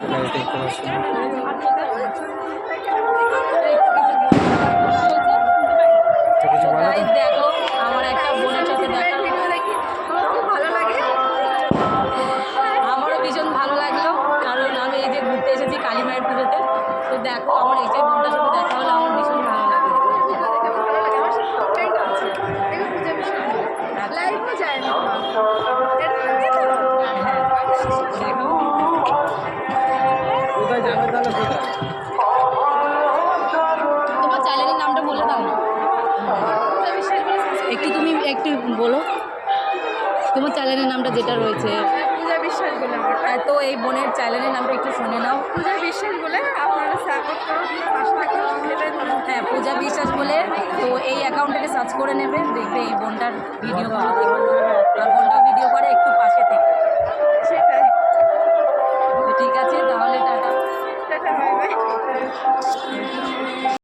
দেখতে পাচ্ছি। তো কিছু বলো তো? দেখো আমার একটা বোনের সাথে দেখা ভালো লাগে, আমারও ভীষণ ভালো লাগলো, কারণ আমি এই যে ঘুরতে এসেছি কালী মায়ের পুজোতে। তো দেখো আমার এই যে বোনটার সাথে দেখা হলো, আমার ভীষণ ভালো লাগলো। দেখো কোথায় যাবে তাহলে কোথায়? তোমার চ্যানেলের নামটা বলে দাও না একটু, তুমি একটু বলো তোমার চ্যানেলের নামটা যেটা রয়েছে। পূজা বিশ্বাস বলে আমার, তো এই বোনের চ্যানেলের নামটা একটু শুনে নাও। পূজা বিশ্বাস বলে আপনারা সাপোর্ট করুন, পাশে থাকুন, এটাই ধন্যবাদ। হ্যাঁ, পূজা বিশ্বাস বলে। তো এই অ্যাকাউন্টটাকে সার্চ করে নেবে, দেখবে এই বোনটার ভিডিওগুলো দেখবে, আর বোনটাও ভিডিও করে, একটু